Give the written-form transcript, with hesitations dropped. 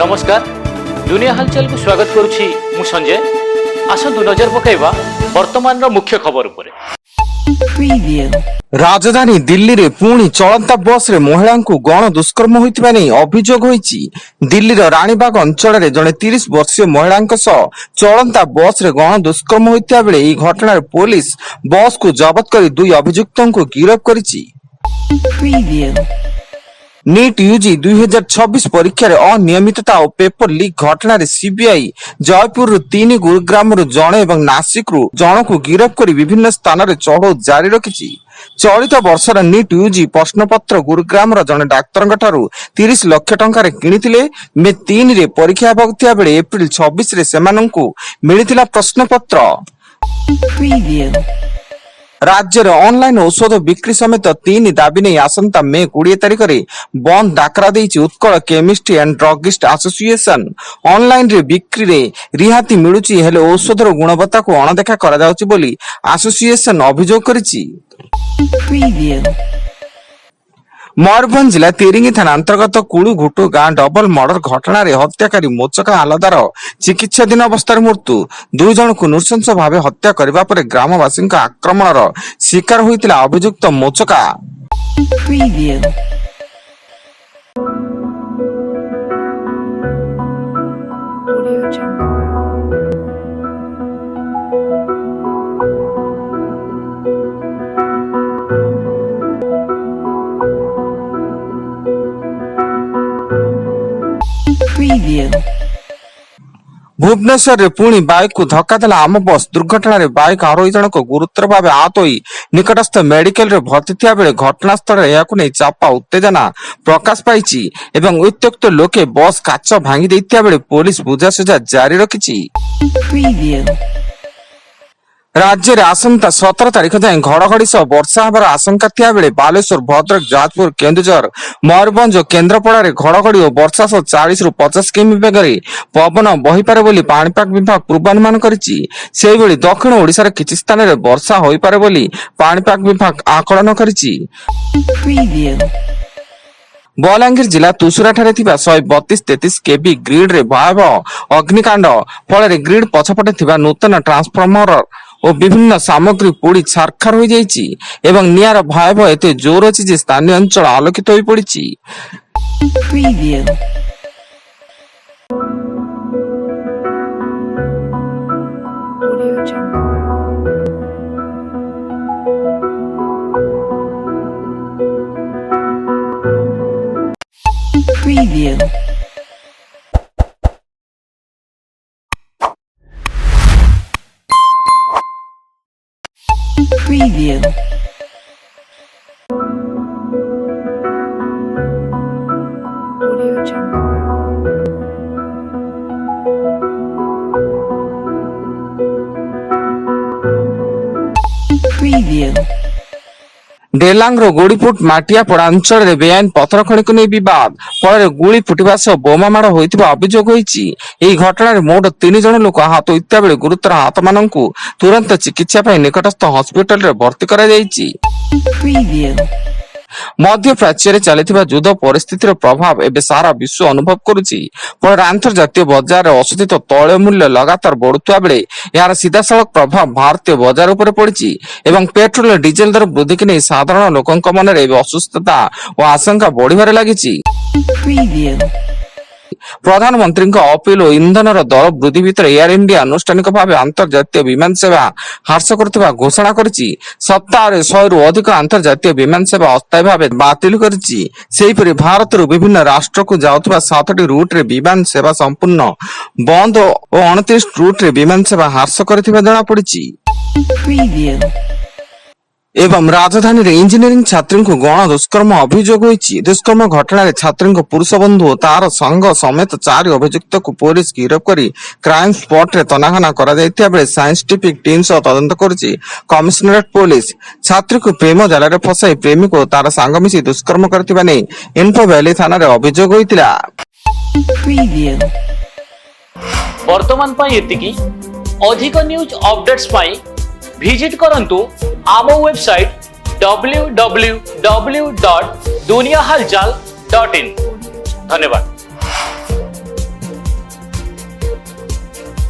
नमस्कार दुनिया हालचाल को स्वागत करुछि मु संजय। आसंतु नजर पकाइबा वर्तमान मुख्य खबर उपरे। राजधानी दिल्ली रे पुणी चलंता बस रे महिला को गण दुष्कर्म होइतिबा नै अभियोग होइछि। दिल्ली रो रानीबाग अंचल रे जने 30 वर्षीय महिला चलंता बस रे गण दुष्कर्म होइतिबा बेले ई घटना रे पुलिस बस को जब्त करी दुई अभियुक्तों को गिरफ्त करिछि। नीट यूजी 2026 परीक्षा रे अनियमितता और पेपर लीक घटना रे सीबीआई जयपुर 3 गुरुग्राम जड़े एवं नासिक जन को गिरफ्त कर विभिन्न स्थान रे चढ़ऊ जारी रखिछि। चलित वर्षर नीट यूजी प्रश्नपत्र गुरुग्राम जड़े डाक्तर 30 लाख टंका किनिथिले। मे 3 रे परीक्षा हेबाक थिया बेले एप्रिल 26 रे सेमानंकु मिलिथिला प्रश्नपत्र। राज्य में ऑनलाइन औषध बिक्री समेत 3 दाबी नहीं आसंता मे 20 तारिख में बंद डाकरा देइछि Utkal chemist and druggist association. Online रे बिक्री रे रिहाती मिलुछि हेले औषधर गुणवत्ता को अणदेखा करा जाउछि बोली एसोसिएशन अभियोग करिछि। मयूरभंज जिला तिरिंगी थाना अंतर्गत कुळुघुटु गां डबल मर्डर घटना रे हत्याकारी मोचका हालदार चिकित्साधीन अवस्था मृत्यु। 2 जन को नृशंस भाव हत्या करबा परे ग्रामवासी आक्रमणर शिकार होइतिला अभियुक्त मोचका। भुवनेश्वर रे पुणी बाइक को धक्का देला आम बस दुर्घटना रे बाइक आरोही जनक गुरुतर भाव आहत होई निकटस्थ मेडिकल रे भर्ती थिया बेले घटनास्थल रे याकु नै चापा उत्तेजना प्रकाश पाइछि एवं उत्त्यक्त लोके बस काच भांगी दैथिया बेले पुलिस बुझासुझा जारी रखिछि। राज्य रे आसंता 17 तारिख जाए घड़घड़ी सह वर्षा हबार आशंका थिया बेले बालेश्वर भद्रक जाजपुर केन्दुझर मयूरभंज और केन्द्रापड़ा रे घड़घड़ी और वर्षा सह 40 ରୁ 50 किमी बेगरे पवन बहिपारे बोली पाणीपाग विभाग पूर्वानुमान करिछि। सेहि बेले दक्षिण ओडिसा रे किछि स्थान रे वर्षा होई पारे बोली पाणीपाग विभाग आकलन करिछि। बलांगीर जिला तुसुरा ठारे थिबा 132-33 केबी ग्रिड रे भयावह अग्निकांड फल ग्रिड पछपटे थिबा नूतन ट्रांसफॉर्मर और विभिन्न सामग्री पोड़ी छारखार हो जाइछि एवं नियार भयावह एते जोर अछि जे स्थानीय अंचल आलोकित होई पड़िछि। Preview. Preview. डेलांग गोड़ीपुट माटियापड़ा अंचल रे बेआईन पथर खणी को नहीं विवाद फल गुली फुटवा सह बोमा माड़ होइतिबा अभियोग होइछि। एही घटना रे मोट 3 जन लोक आहत होइता बेले गुरुतर आहत माननकु तुरंत चिकित्सा पई निकटस्थ हॉस्पिटल रे भर्ती करा जाइछि। मध्य प्राच्य चलता युद्ध परिस्थितिर प्रभाव एवं सारा विश्व अनुभव करुछि। फल अंतर्जातीय बजार औषधि तैल मूल्य लगातार बढ़ुवा बेले यार सीधासलख प्रभाव भारतीय बजार उपर पड़िछि एवं पेट्रोल डीजेल दर वृद्धि के नहीं साधारण लोकंक मन रे असुस्थता और आशंका बढ़िबारे लागिछि। प्रधानमंत्री अपील और इंधन दर वृद्धि भितर एयर इंडिया आनुष्ठानिक भाव अंतर्जातीय विमान सेवा ह्रास करथिबा घोषणा करिछि। सप्ताह 100 रु अधिक अंतर्जातीय विमान सेवा अस्थायी भाव बातिल करिछि। सेहिपरि भारत विभिन्न राष्ट्र को जाउथिबा 7टी रूट रे विमान सेवा संपूर्ण बंद और 29 रूट रे विमान सेवा ह्रास करथिबा जणा पड़िछि। एवं राजधानी रे इंजीनियरिंग छात्री को गण दुष्कर्म अभियोग होइछि। दुष्कर्म घटना रे छात्री को पुरुष बंधु और तार संघ समेत 4 अभियुक्त को पुलिस गिरफ्त करी क्राइम स्पॉट रे तनाघना करा जायतिया बेले साइंटिफिक टीम सह तदंत करिछि कमिश्नरेट पुलिस। छात्री को प्रेम जाल रे फसाई प्रेमिक और तार संग मिसी दुष्कर्म करथिबा नै इन्फो वैली थाना रे अभियोग होइतिला। वर्तमान पई एतिकी अधिक न्यूज अपडेट्स पई विजिट करंतु आम वेबसाइट www.duniyahalchal.in। धन्यवाद।